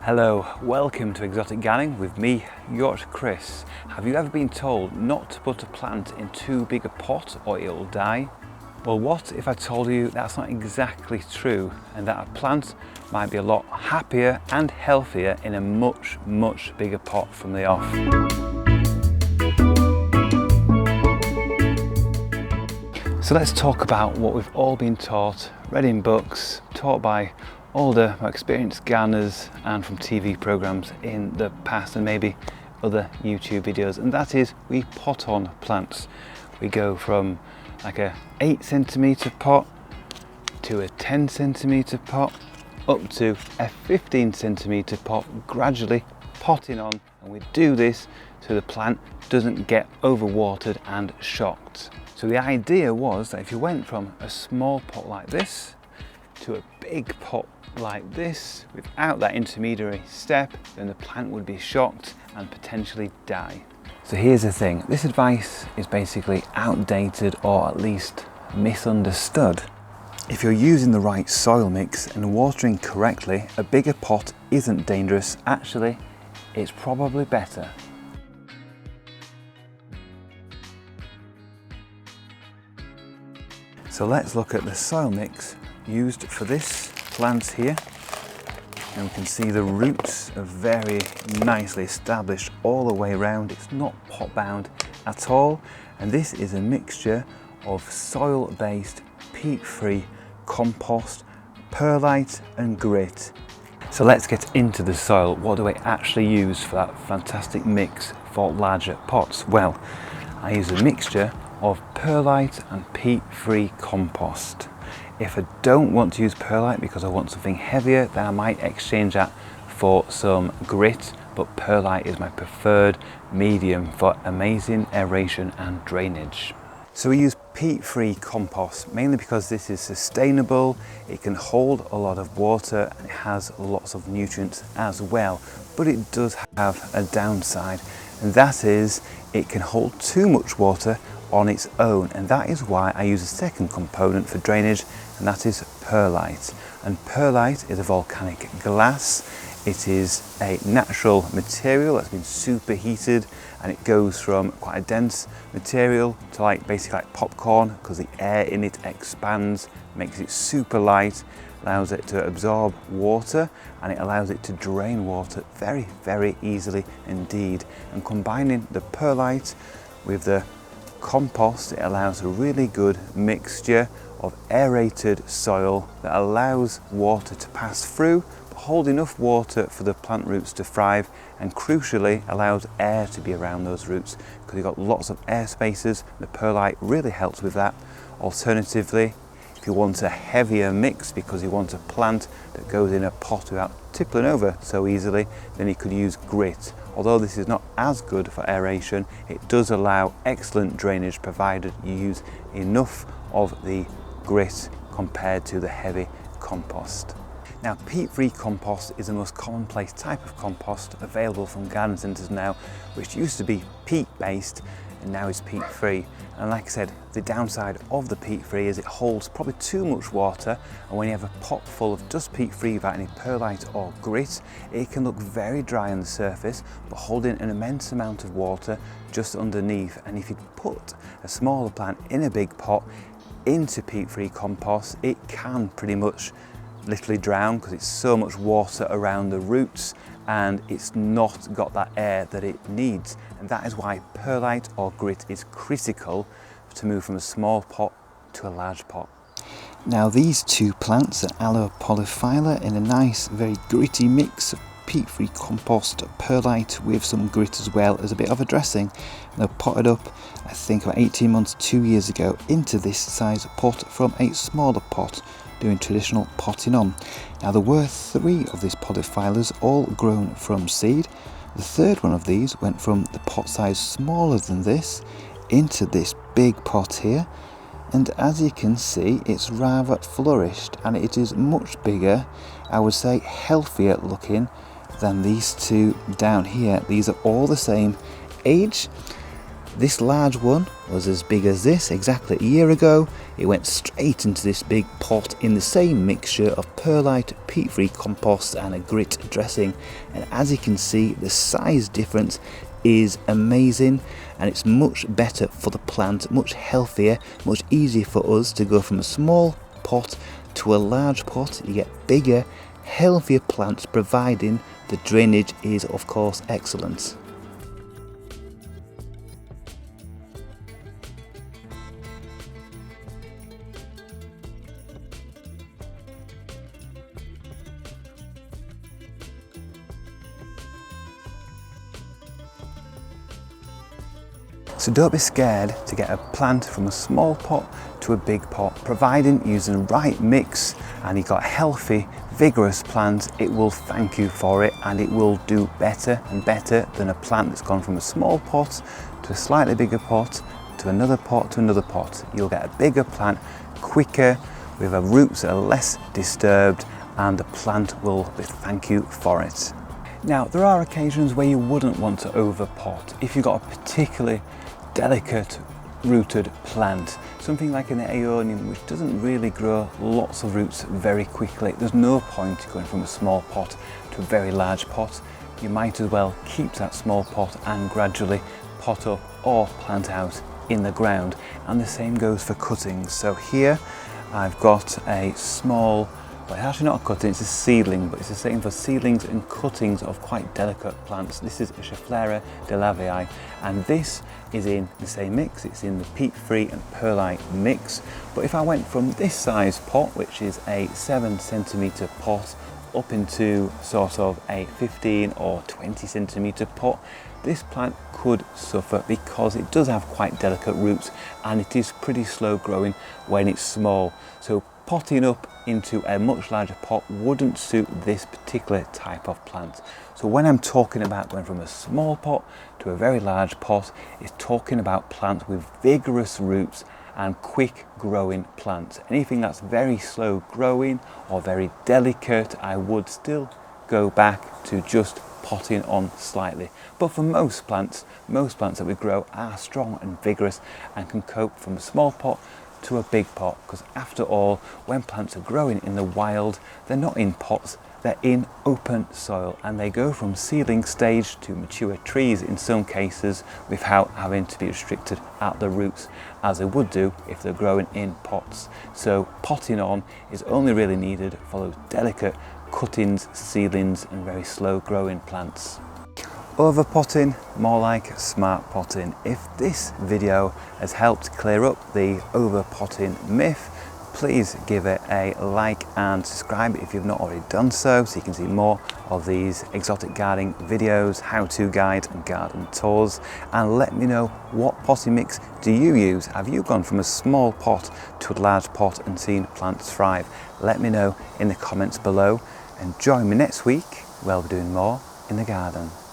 Hello, welcome to Exotic Gardening with me, Yorkshire Kris. Have you ever been told not to put a plant in too big a pot or it'll die? Well, what if I told you that's not exactly true and that a plant might be a lot happier and healthier in a much bigger pot from the off? So let's talk about what we've all been taught, read in books, taught by older, more experienced gardeners and from TV programs in the past and maybe other YouTube videos, and that is we pot on plants. We go from like a 8cm pot to a 10cm pot up to a 15cm pot, gradually potting on, and we do this so the plant doesn't get overwatered and shocked. So the idea was that if you went from a small pot like this to a big pot like this without that intermediary step, then the plant would be shocked and potentially die. So here's the thing, this advice is basically outdated or at least misunderstood. If you're using the right soil mix and watering correctly, a bigger pot isn't dangerous. Actually, it's probably better. So let's look at the soil mix used for this plant here, and we can see the roots are very nicely established all the way around. It's not pot bound at all, and this is a mixture of soil-based peat-free compost, perlite and grit. So let's get into the soil. What do I actually use for that fantastic mix for larger pots? Well, I use a mixture of perlite and peat-free compost. If I don't want to use perlite because I want something heavier, then I might exchange that for some grit, but perlite is my preferred medium for amazing aeration and drainage. So we use peat-free compost mainly because this is sustainable, it can hold a lot of water and it has lots of nutrients as well, but it does have a downside, and that is it can hold too much water on its own, and that is why I use a second component for drainage, and that is perlite. And perlite is a volcanic glass. It is a natural material that's been superheated, and it goes from quite a dense material to basically like popcorn, because the air in it expands, makes it super light, allows it to absorb water, and it allows it to drain water very easily indeed. And combining the perlite with the compost, it allows a really good mixture of aerated soil that allows water to pass through, but hold enough water for the plant roots to thrive, and crucially allows air to be around those roots because you've got lots of air spaces. The perlite really helps with that. Alternatively, if you want a heavier mix because you want a plant that goes in a pot without tippling over so easily, then you could use grit. Although this is not as good for aeration, it does allow excellent drainage provided you use enough of the grit compared to the heavy compost. Now, peat-free compost is the most commonplace type of compost available from garden centres now, which used to be peat-based and now is peat-free. And like I said, the downside of the peat-free is it holds probably too much water, and when you have a pot full of just peat-free without any perlite or grit, it can look very dry on the surface but holding an immense amount of water just underneath. And if you put a smaller plant in a big pot into peat-free compost, it can pretty much literally drown because it's so much water around the roots and it's not got that air that it needs. And that is why perlite or grit is critical to move from a small pot to a large pot. Now these two plants are Aloe polyphylla in a nice, very gritty mix of peat-free compost, perlite with some grit as well as a bit of a dressing. And they're potted up, I think about 18 months, 2 years ago, into this size pot from a smaller pot, doing traditional potting on. Now there were 3 of these polyphyllas, all grown from seed. The third one of these went from the pot size smaller than this into this big pot here, and as you can see it's rather flourished and it is much bigger, I would say healthier looking than these two down here. These are all the same age, This large one was as big as this exactly a year ago. It went straight into this big pot in the same mixture of perlite, peat-free compost and a grit dressing, and as you can see the size difference is amazing, and it's much better for the plant, much healthier, much easier for us to go from a small pot to a large pot. You get bigger, healthier plants, providing the drainage is of course excellent. So don't be scared to get a plant from a small pot to a big pot, providing using the right mix and you've got healthy, vigorous plants. It will thank you for it, and it will do better and better than a plant that's gone from a small pot to a slightly bigger pot to another pot to another pot. You'll get a bigger plant quicker with the roots that are less disturbed, and the plant will thank you for it. Now there are occasions where you wouldn't want to overpot. If you've got a particularly delicate rooted plant, something like an aeration which doesn't really grow lots of roots very quickly, there's no point going from a small pot to a very large pot. You might as well keep that small pot and gradually pot up or plant out in the ground. And the same goes for cuttings. So here I've got a small, well, it's actually not a cutting, it's a seedling, but it's the same for seedlings and cuttings of quite delicate plants. This is a Schefflera de Lavii, and this is in the same mix. It's in the peat-free and perlite mix. But if I went from this size pot, which is a 7cm pot, up into sort of a 15 or 20cm pot, this plant could suffer because it does have quite delicate roots and it is pretty slow growing when it's small. So potting up into a much larger pot wouldn't suit this particular type of plant. So when I'm talking about going from a small pot to a very large pot, it's talking about plants with vigorous roots and quick growing plants. Anything that's very slow growing or very delicate, I would still go back to just potting on slightly. But for most plants that we grow are strong and vigorous and can cope from a small pot to a big pot, because after all, when plants are growing in the wild, they're not in pots, they're in open soil, and they go from seedling stage to mature trees in some cases without having to be restricted at the roots, as they would do if they're growing in pots. So potting on is only really needed for those delicate cuttings, seedlings and very slow growing plants. Overpotting, more like smart potting. If this video has helped clear up the overpotting myth, please give it a like and subscribe if you've not already done so you can see more of these exotic gardening videos, how-to guides and garden tours. And let me know, what potting mix do you use? Have you gone from a small pot to a large pot and seen plants thrive? Let me know in the comments below, and join me next week where we'll be doing more in the garden.